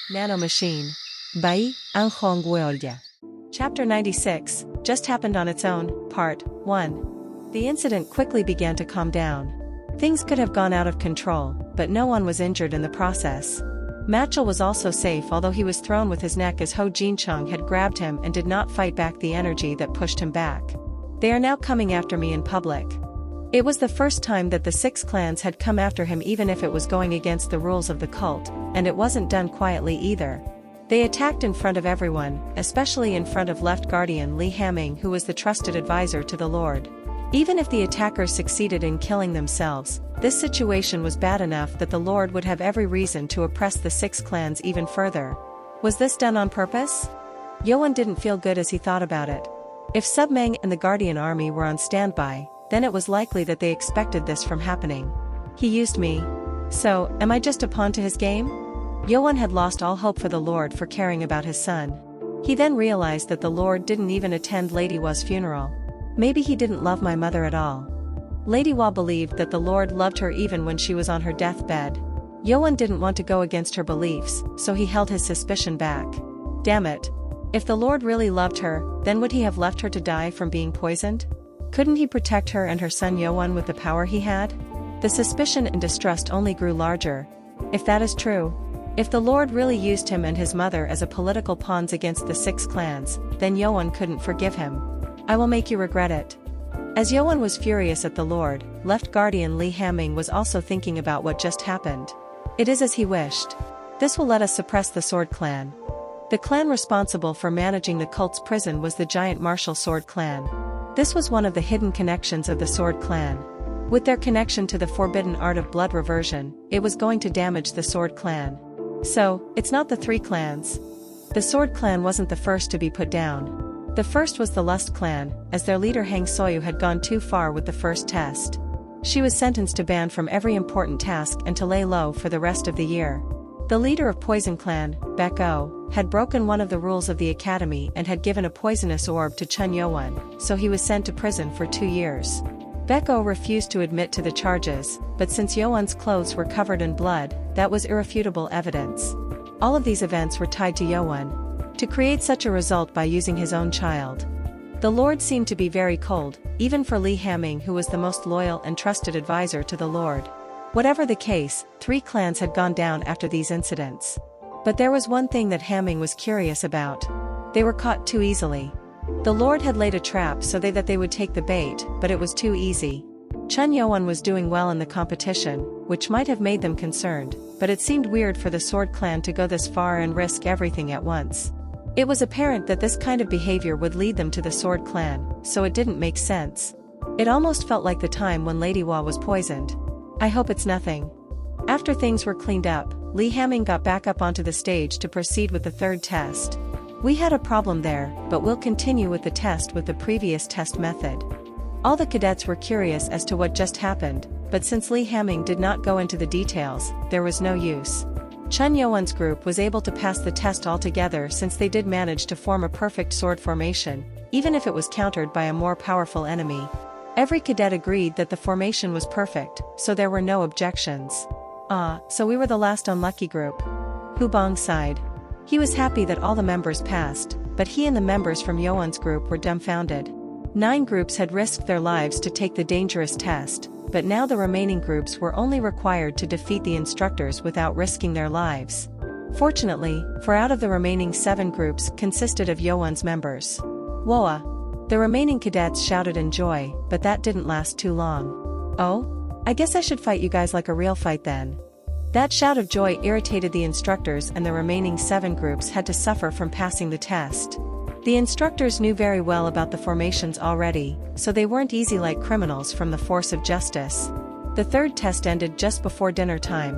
Nano machine. Bai, Ang Hongweolja. Chapter 96, Just Happened on Its Own, Part 1. The incident quickly began to calm down. Things could have gone out of control, but no one was injured in the process. Machel was also safe, although he was thrown with his neck as Ho Jincheng had grabbed him and did not fight back the energy that pushed him back. They are now coming after me in public. It was the first time that the 6 clans had come after him, even if it was going against the rules of the cult, and it wasn't done quietly either. They attacked in front of everyone, especially in front of Left Guardian Li Hamming, who was the trusted advisor to the Lord. Even if the attackers succeeded in killing themselves, this situation was bad enough that the Lord would have every reason to oppress the 6 clans even further. Was this done on purpose? Yoan didn't feel good as he thought about it. If Submang and the Guardian army were on standby, then it was likely that they expected this from happening. He used me. So, am I just a pawn to his game? Yoan had lost all hope for the Lord for caring about his son. He then realized that the Lord didn't even attend Lady Wa's funeral. Maybe he didn't love my mother at all. Lady Wa believed that the Lord loved her even when she was on her deathbed. Yoan didn't want to go against her beliefs, so he held his suspicion back. Damn it. If the Lord really loved her, then would he have left her to die from being poisoned? Couldn't he protect her and her son Yoan with the power he had? The suspicion and distrust only grew larger. If that is true, if the Lord really used him and his mother as a political pawns against the 6 clans, then Yoan couldn't forgive him. I will make you regret it. As Yoan was furious at the Lord, Left Guardian Li Hamming was also thinking about what just happened. It is as he wished. This will let us suppress the Sword Clan. The clan responsible for managing the cult's prison was the giant martial Sword Clan. This was one of the hidden connections of the Sword Clan. With their connection to the forbidden art of blood reversion, it was going to damage the Sword Clan. So, it's not the 3 clans. The Sword Clan wasn't the first to be put down. The first was the Lust Clan, as their leader Hang Soyu had gone too far with the first test. She was sentenced to ban from every important task and to lay low for the rest of the year. The leader of Poison Clan, Beko, had broken one of the rules of the academy and had given a poisonous orb to Chun Yoan, so he was sent to prison for 2 years. Beko refused to admit to the charges, but since Yoan's clothes were covered in blood, that was irrefutable evidence. All of these events were tied to Yoan. To create such a result by using his own child. The Lord seemed to be very cold, even for Li Hamming, who was the most loyal and trusted advisor to the Lord. Whatever the case, 3 clans had gone down after these incidents. But there was one thing that Hamming was curious about. They were caught too easily. The Lord had laid a trap so that they would take the bait, but it was too easy. Chun Yoan was doing well in the competition, which might have made them concerned, but it seemed weird for the Sword Clan to go this far and risk everything at once. It was apparent that this kind of behavior would lead them to the Sword Clan, so it didn't make sense. It almost felt like the time when Lady Wa was poisoned. I hope it's nothing. After things were cleaned up, Li Hamming got back up onto the stage to proceed with the 3rd test. We had a problem there, but we'll continue with the test with the previous test method. All the cadets were curious as to what just happened, but since Li Hamming did not go into the details, there was no use. Chun Yoan's group was able to pass the test altogether since they did manage to form a perfect sword formation, even if it was countered by a more powerful enemy. Every cadet agreed that the formation was perfect, so there were no objections. So we were the last unlucky group. Hubong sighed. He was happy that all the members passed, but he and the members from Yoan's group were dumbfounded. 9 groups had risked their lives to take the dangerous test, but now the remaining groups were only required to defeat the instructors without risking their lives. Fortunately, 4 out of the remaining 7 groups consisted of Yoan's members. Woa! The remaining cadets shouted in joy, but that didn't last too long. Oh? I guess I should fight you guys like a real fight then. That shout of joy irritated the instructors, and the remaining 7 groups had to suffer from passing the test. The instructors knew very well about the formations already, so they weren't easy like criminals from the force of justice. The 3rd test ended just before dinner time.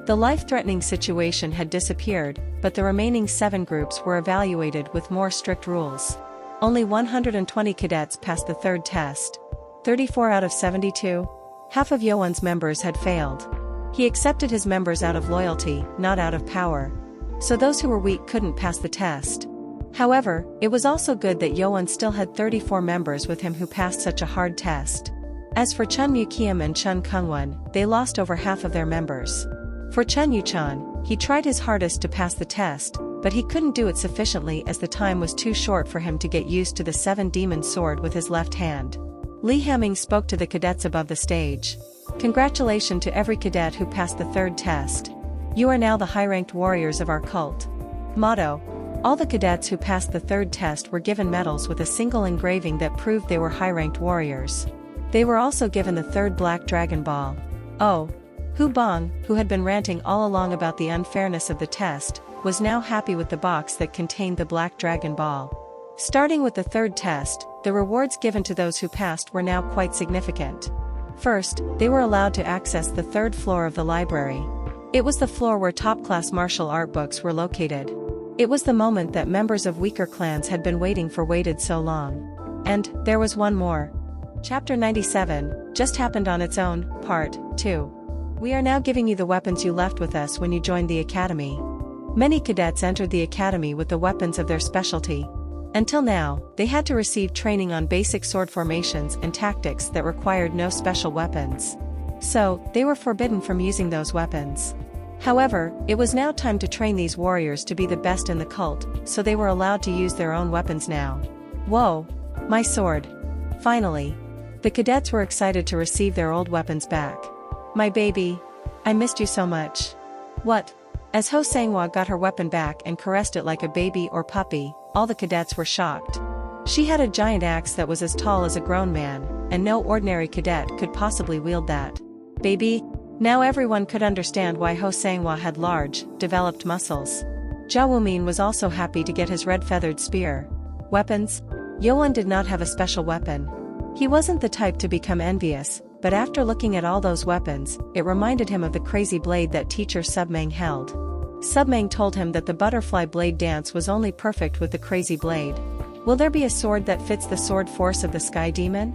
The life-threatening situation had disappeared, but the remaining 7 groups were evaluated with more strict rules. Only 120 cadets passed the 3rd test. 34 out of 72? Half of Yoan's members had failed. He accepted his members out of loyalty, not out of power. So those who were weak couldn't pass the test. However, it was also good that Yoan still had 34 members with him who passed such a hard test. As for Chun Mukiam and Chun Kungwon, they lost over half of their members. For Chun Yuchan, He tried his hardest to pass the test, but he couldn't do it sufficiently as the time was too short for him to get used to the 7-demon sword with his left hand. Lee Hamming spoke to the cadets above the stage. Congratulations to every cadet who passed the 3rd test. You are now the high-ranked warriors of our cult. Motto: all the cadets who passed the 3rd test were given medals with a single engraving that proved they were high-ranked warriors. They were also given the 3rd Black Dragon Ball. Oh. Hu Bong, who had been ranting all along about the unfairness of the test, was now happy with the box that contained the Black Dragon Ball. Starting with the 3rd test, the rewards given to those who passed were now quite significant. First, they were allowed to access the 3rd floor of the library. It was the floor where top-class martial art books were located. It was the moment that members of weaker clans had been waiting so long. And there was one more. Chapter 97, Just Happened on Its Own, Part 2. We are now giving you the weapons you left with us when you joined the academy. Many cadets entered the academy with the weapons of their specialty. Until now, they had to receive training on basic sword formations and tactics that required no special weapons. So, they were forbidden from using those weapons. However, it was now time to train these warriors to be the best in the cult, so they were allowed to use their own weapons now. Whoa! My sword! Finally! The cadets were excited to receive their old weapons back. My baby! I missed you so much. What? As Ho Sanghua got her weapon back and caressed it like a baby or puppy, all the cadets were shocked. She had a giant axe that was as tall as a grown man, and no ordinary cadet could possibly wield that. Baby? Now everyone could understand why Ho Sanghua had large, developed muscles. Jia Wumin was also happy to get his red-feathered spear. Weapons? Yoan did not have a special weapon. He wasn't the type to become envious, but after looking at all those weapons, it reminded him of the crazy blade that teacher Submang held. Submang told him that the butterfly blade dance was only perfect with the crazy blade. Will there be a sword that fits the sword force of the Sky Demon?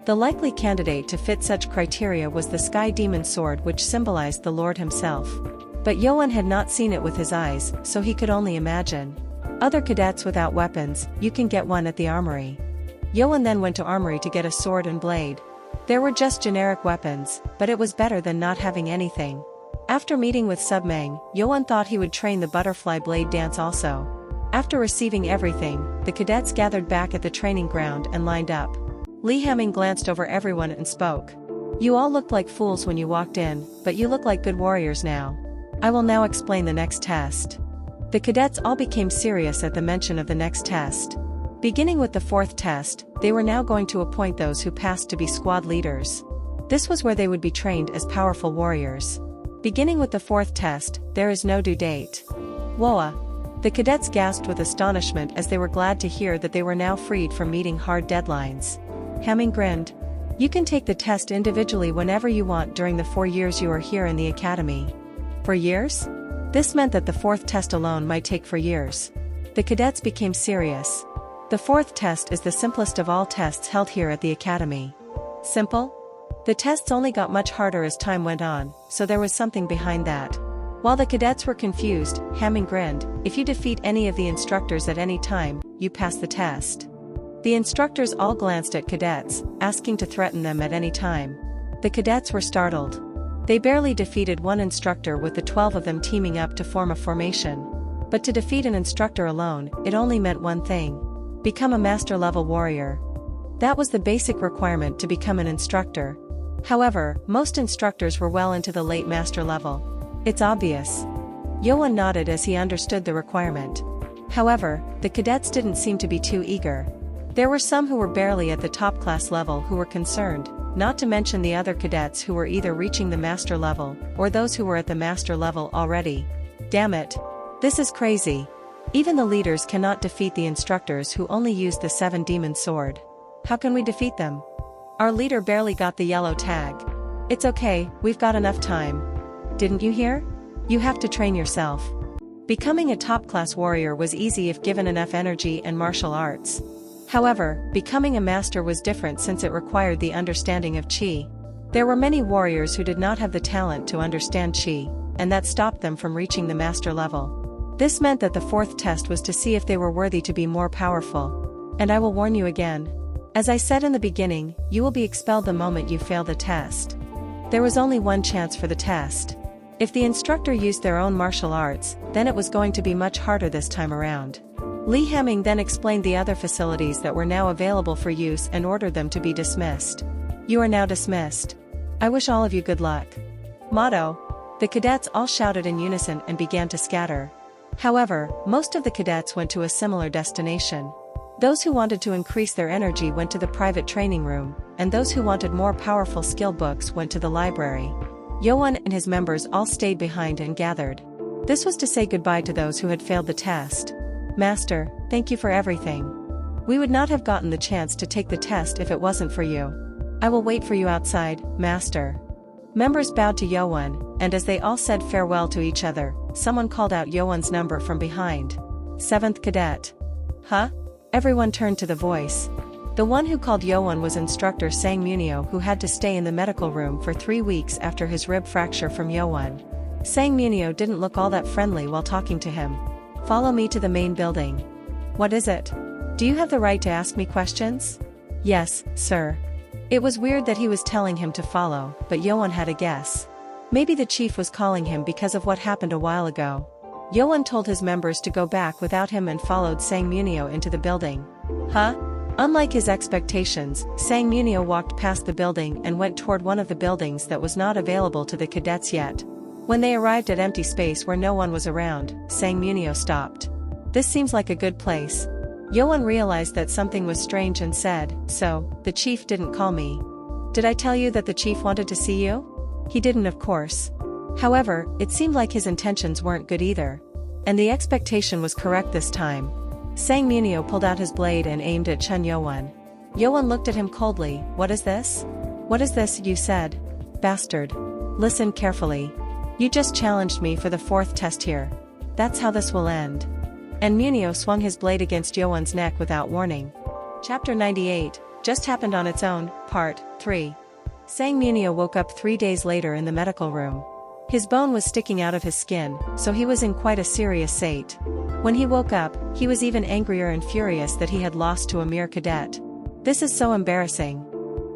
The likely candidate to fit such criteria was the Sky Demon sword, which symbolized the Lord himself. But Yoan had not seen it with his eyes, so he could only imagine. Other cadets without weapons, you can get one at the armory. Yoan then went to armory to get a sword and blade. There were just generic weapons, but it was better than not having anything. After meeting with Submang, Yoan thought he would train the butterfly blade dance also. After receiving everything, the cadets gathered back at the training ground and lined up. Lee Hamming glanced over everyone and spoke. You all looked like fools when you walked in, but you look like good warriors now. I will now explain the next test. The cadets all became serious at the mention of the next test. Beginning with the 4th test, they were now going to appoint those who passed to be squad leaders. This was where they would be trained as powerful warriors. Beginning with the 4th test, there is no due date. Woa! The cadets gasped with astonishment as they were glad to hear that they were now freed from meeting hard deadlines. Hamming grinned. You can take the test individually whenever you want during the 4 years you are here in the academy. 4 years? This meant that the 4th test alone might take 4 years. The cadets became serious. The 4th test is the simplest of all tests held here at the academy. Simple? The tests only got much harder as time went on, so there was something behind that. While the cadets were confused, Hamming grinned. If you defeat any of the instructors at any time, you pass the test. The instructors all glanced at cadets, asking to threaten them at any time. The cadets were startled. They barely defeated one instructor with the 12 of them teaming up to form a formation. But to defeat an instructor alone, it only meant one thing. Become a master-level warrior. That was the basic requirement to become an instructor. However, most instructors were well into the late master level. It's obvious. Yoan nodded as he understood the requirement. However, the cadets didn't seem to be too eager. There were some who were barely at the top class level who were concerned, not to mention the other cadets who were either reaching the master level, or those who were at the master level already. Damn it! This is crazy. Even the leaders cannot defeat the instructors who only used the 7-demon sword. How can we defeat them? Our leader barely got the yellow tag. It's okay, we've got enough time. Didn't you hear? You have to train yourself. Becoming a top-class warrior was easy if given enough energy and martial arts. However, becoming a master was different since it required the understanding of Qi. There were many warriors who did not have the talent to understand Qi, and that stopped them from reaching the master level. This meant that the 4th test was to see if they were worthy to be more powerful. And I will warn you again. As I said in the beginning, you will be expelled the moment you fail the test. There was only one chance for the test. If the instructor used their own martial arts, then it was going to be much harder this time around. Li Hemming then explained the other facilities that were now available for use and ordered them to be dismissed. You are now dismissed. I wish all of you good luck. Motto. The cadets all shouted in unison and began to scatter. However, most of the cadets went to a similar destination. Those who wanted to increase their energy went to the private training room, and those who wanted more powerful skill books went to the library. Yoan and his members all stayed behind and gathered. This was to say goodbye to those who had failed the test. Master, thank you for everything. We would not have gotten the chance to take the test if it wasn't for you. I will wait for you outside, Master. Members bowed to Yoan, and as they all said farewell to each other, someone called out Yoan's number from behind. 7th Cadet. Huh? Everyone turned to the voice. The one who called Yoan was instructor Sang Munio, who had to stay in the medical room for 3 weeks after his rib fracture from Yoan. Sang Munio didn't look all that friendly while talking to him. Follow me to the main building. What is it? Do you have the right to ask me questions? Yes, sir. It was weird that he was telling him to follow, but Yoan had a guess. Maybe the chief was calling him because of what happened a while ago. Yoan told his members to go back without him and followed Sang Munio into the building. Huh? Unlike his expectations, Sang Munio walked past the building and went toward one of the buildings that was not available to the cadets yet. When they arrived at empty space where no one was around, Sang Munio stopped. This seems like a good place. Yoan realized that something was strange and said, so, the chief didn't call me. Did I tell you that the chief wanted to see you? He didn't, of course. However, it seemed like his intentions weren't good either. And the expectation was correct this time. Sang Munio pulled out his blade and aimed at Chun Yoan. Yoan looked at him coldly. What is this? What is this you said? Bastard. Listen carefully. You just challenged me for the 4th test here. That's how this will end. And Munio swung his blade against Yoan's neck without warning. Chapter 98, Just Happened on Its Own, Part 3. Sang Munio woke up 3 days later in the medical room. His bone was sticking out of his skin, so he was in quite a serious state. When he woke up, he was even angrier and furious that he had lost to a mere cadet. This is so embarrassing.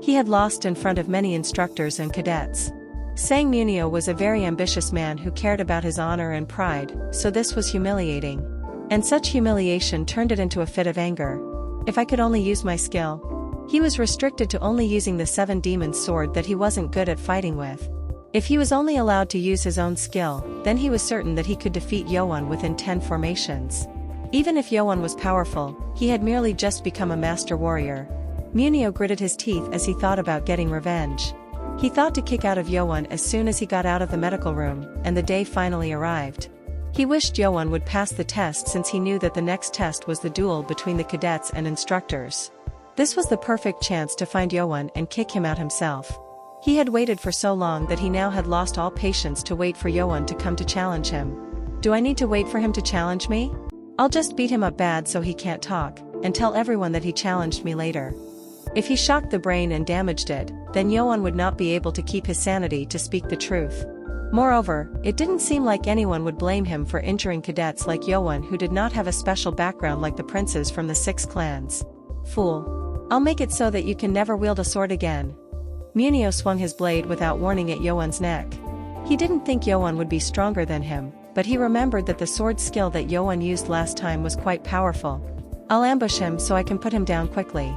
He had lost in front of many instructors and cadets. Sang Munio was a very ambitious man who cared about his honor and pride, so this was humiliating. And such humiliation turned it into a fit of anger. If I could only use my skill. He was restricted to only using the 7 demons sword that he wasn't good at fighting with. If he was only allowed to use his own skill, then he was certain that he could defeat Yoan within 10 formations. Even if Yoan was powerful, he had merely just become a master warrior. Munio gritted his teeth as he thought about getting revenge. He thought to kick out of Yoan as soon as he got out of the medical room, and the day finally arrived. He wished Yoan would pass the test since he knew that the next test was the duel between the cadets and instructors. This was the perfect chance to find Yoan and kick him out himself. He had waited for so long that he now had lost all patience to wait for Yoan to come to challenge him. Do I need to wait for him to challenge me? I'll just beat him up bad so he can't talk, and tell everyone that he challenged me later. If he shocked the brain and damaged it, then Yoan would not be able to keep his sanity to speak the truth. Moreover, it didn't seem like anyone would blame him for injuring cadets like Yoan who did not have a special background like the princes from the 6 clans. Fool. I'll make it so that you can never wield a sword again. Munio swung his blade without warning at Yoan's neck. He didn't think Yoan would be stronger than him, but he remembered that the sword skill that Yoan used last time was quite powerful. I'll ambush him so I can put him down quickly.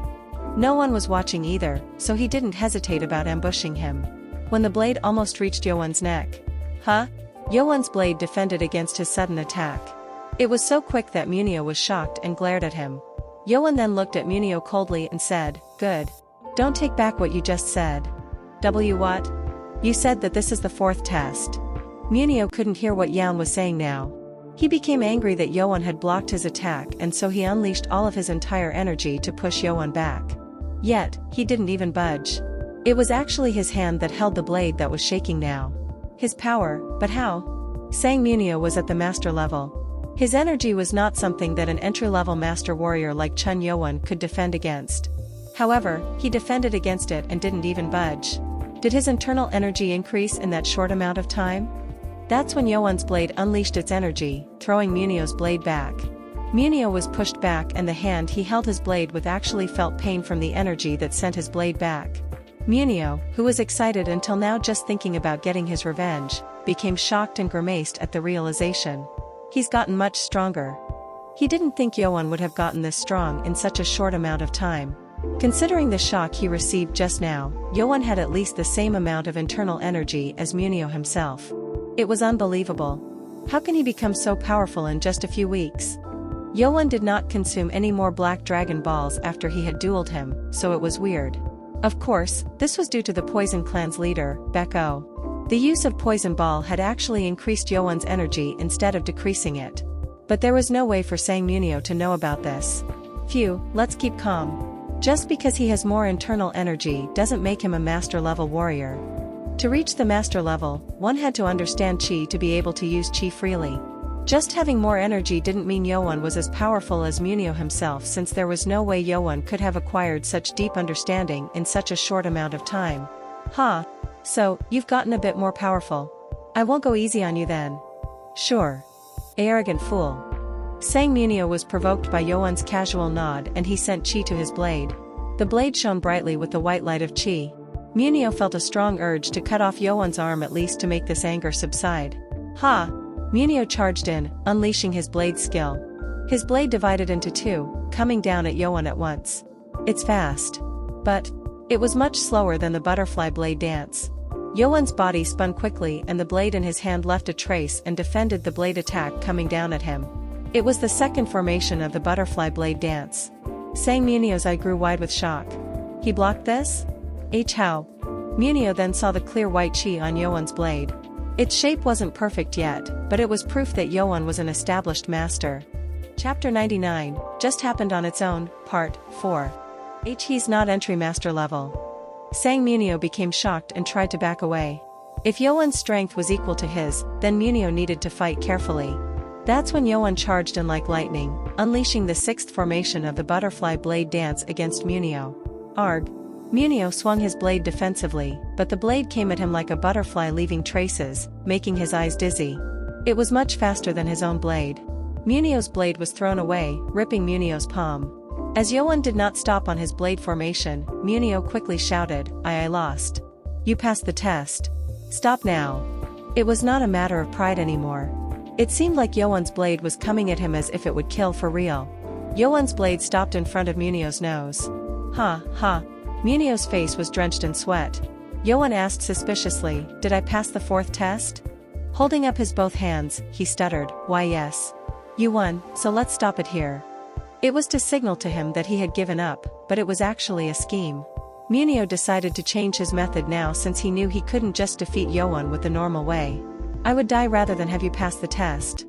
No one was watching either, so he didn't hesitate about ambushing him. When the blade almost reached Yoan's neck. Huh? Yoan's blade defended against his sudden attack. It was so quick that Munio was shocked and glared at him. Yoan then looked at Munio coldly and said, Good. Don't take back what you just said. What? You said that this is the 4th test. Munio couldn't hear what Yoan was saying now. He became angry that Yoan had blocked his attack and so he unleashed all of his entire energy to push Yoan back. Yet, he didn't even budge. It was actually his hand that held the blade that was shaking now. His power, but how? Sang Munio was at the master level. His energy was not something that an entry-level master warrior like Chun Yoan could defend against. However, he defended against it and didn't even budge. Did his internal energy increase in that short amount of time? That's when Yoan's blade unleashed its energy, throwing Munio's blade back. Munio was pushed back and the hand he held his blade with actually felt pain from the energy that sent his blade back. Munio, who was excited until now just thinking about getting his revenge, became shocked and grimaced at the realization. He's gotten much stronger. He didn't think Yoan would have gotten this strong in such a short amount of time. Considering the shock he received just now, Yoan had at least the same amount of internal energy as Munio himself. It was unbelievable. How can he become so powerful in just a few weeks? Yoan did not consume any more black dragon balls after he had dueled him, so it was weird. Of course, this was due to the Poison Clan's leader, Beko. The use of Poison Ball had actually increased Yoan's energy instead of decreasing it. But there was no way for Sang Munio to know about this. Phew, let's keep calm. Just because he has more internal energy doesn't make him a master-level warrior. To reach the master level, one had to understand Qi to be able to use Qi freely. Just having more energy didn't mean Yoan was as powerful as Munio himself, since there was no way Yoan could have acquired such deep understanding in such a short amount of time. Ha! So, you've gotten a bit more powerful. I won't go easy on you then. Sure. Arrogant fool. Sang Munio was provoked by Yoan's casual nod and he sent Qi to his blade. The blade shone brightly with the white light of Qi. Munio felt a strong urge to cut off Yoan's arm at least to make this anger subside. Ha! Munio charged in, unleashing his blade skill. His blade divided into two, coming down at Yoan at once. It's fast. But it was much slower than the butterfly blade dance. Yoan's body spun quickly and the blade in his hand left a trace and defended the blade attack coming down at him. It was the second formation of the butterfly blade dance. Sang Munio's eye grew wide with shock. He blocked this? How? Munio then saw the clear white Qi on Yoan's blade. Its shape wasn't perfect yet, but it was proof that Yoan was an established master. Chapter 99, Just Happened on Its Own, Part 4. He's not entry master level. Sang Munio became shocked and tried to back away. If Yoan's strength was equal to his, then Munio needed to fight carefully. That's when Yoan charged in like lightning, unleashing the sixth formation of the butterfly blade dance against Munio. Arg! Munio swung his blade defensively, but the blade came at him like a butterfly leaving traces, making his eyes dizzy. It was much faster than his own blade. Munio's blade was thrown away, ripping Munio's palm. As Yoan did not stop on his blade formation, Munio quickly shouted, I lost. You passed the test. Stop now. It was not a matter of pride anymore. It seemed like Yoan's blade was coming at him as if it would kill for real. Yoan's blade stopped in front of Munio's nose. Ha, ha. Munio's face was drenched in sweat. Yoan asked suspiciously, did I pass the fourth test? Holding up his both hands, he stuttered, why yes. You won, so let's stop it here. It was to signal to him that he had given up, but it was actually a scheme. Munio decided to change his method now since he knew he couldn't just defeat Yoan with the normal way. I would die rather than have you pass the test.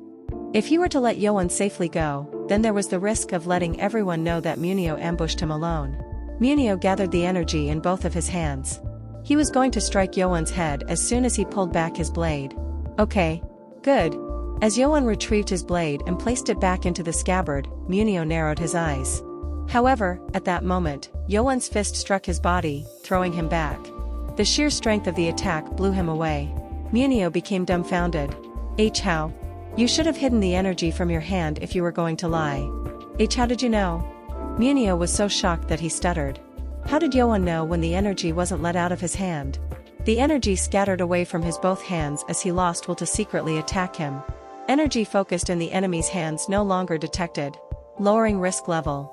If he were to let Yoan safely go, then there was the risk of letting everyone know that Munio ambushed him alone. Munio gathered the energy in both of his hands. He was going to strike Yoan's head as soon as he pulled back his blade. Okay. Good. As Yoan retrieved his blade and placed it back into the scabbard, Munio narrowed his eyes. However, at that moment, Yoan's fist struck his body, throwing him back. The sheer strength of the attack blew him away. Munio became dumbfounded. How? You should have hidden the energy from your hand if you were going to lie. How did you know? Munio was so shocked that he stuttered. How did Yoan know when the energy wasn't let out of his hand? The energy scattered away from his both hands as he lost will to secretly attack him. Energy focused in the enemy's hands no longer detected. Lowering risk level.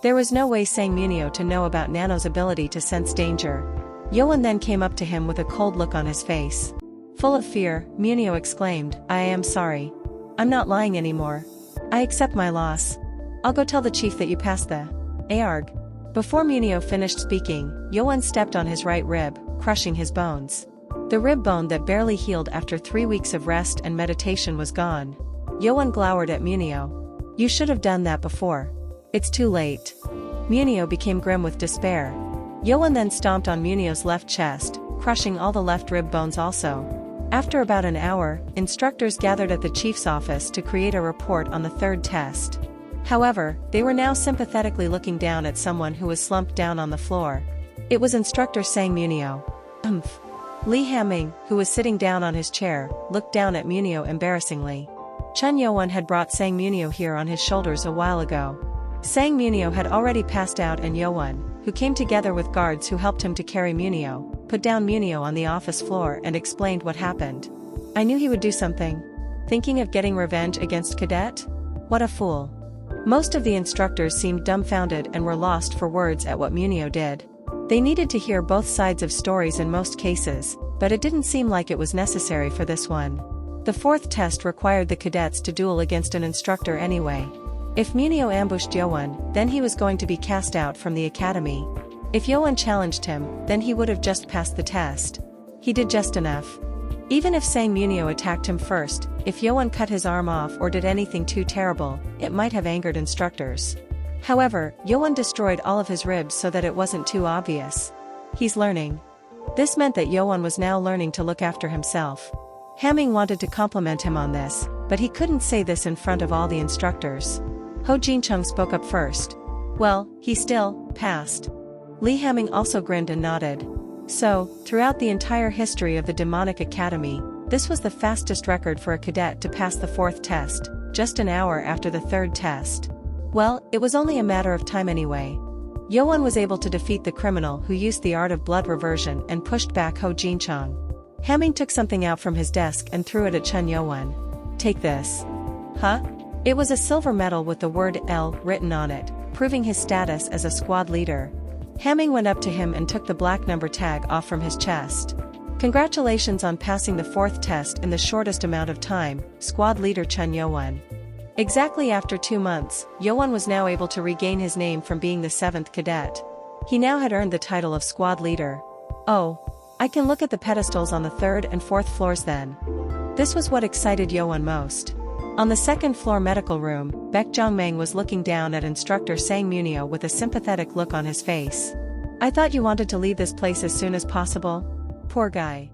There was no way Sang Munio to know about Nano's ability to sense danger. Yoan then came up to him with a cold look on his face. Full of fear, Munio exclaimed, I am sorry. I'm not lying anymore. I accept my loss. I'll go tell the chief that you passed the ARG. Before Munio finished speaking, Yoan stepped on his right rib, crushing his bones. The rib bone that barely healed after 3 weeks of rest and meditation was gone. Yoan glowered at Munio. You should have done that before. It's too late. Munio became grim with despair. Yoan then stomped on Munio's left chest, crushing all the left rib bones also. After about an hour, instructors gathered at the chief's office to create a report on the third test. However, they were now sympathetically looking down at someone who was slumped down on the floor. It was Instructor Sang Munio. Li Hamming, who was sitting down on his chair, looked down at Munio embarrassingly. Chun Yoan had brought Sang Munio here on his shoulders a while ago. Sang Munio had already passed out and Yoan, who came together with guards who helped him to carry Munio, put down Munio on the office floor and explained what happened. I knew he would do something. Thinking of getting revenge against Cadet? What a fool. Most of the instructors seemed dumbfounded and were lost for words at what Munio did. They needed to hear both sides of stories in most cases, but it didn't seem like it was necessary for this one. The fourth test required the cadets to duel against an instructor anyway. If Munio ambushed Yoan, then he was going to be cast out from the academy. If Yoan challenged him, then he would have just passed the test. He did just enough. Even if Sang Munio attacked him first, if Yoan cut his arm off or did anything too terrible, it might have angered instructors. However, Yoan destroyed all of his ribs so that it wasn't too obvious. He's learning. This meant that Yoan was now learning to look after himself. Hamming wanted to compliment him on this, but he couldn't say this in front of all the instructors. Ho Jincheng spoke up first. Well, he still passed. Li Hamming also grinned and nodded. So, throughout the entire history of the Demonic Academy, this was the fastest record for a cadet to pass the fourth test, just an hour after the third test. Well, it was only a matter of time anyway. Yoan was able to defeat the criminal who used the art of blood reversion and pushed back Ho Jincheng. Hamming took something out from his desk and threw it at Chen Yoan. Take this. Huh? It was a silver medal with the word L written on it, proving his status as a squad leader. Hamming went up to him and took the black number tag off from his chest. Congratulations on passing the fourth test in the shortest amount of time, squad leader Chen Yoan. Exactly after 2 months, Yoan was now able to regain his name from being the 7th cadet. He now had earned the title of squad leader. Oh, I can look at the pedestals on the 3rd and 4th floors then. This was what excited Yoan most. On the 2nd floor medical room, Baek Jongmang was looking down at instructor Sang Munio with a sympathetic look on his face. I thought you wanted to leave this place as soon as possible? Poor guy.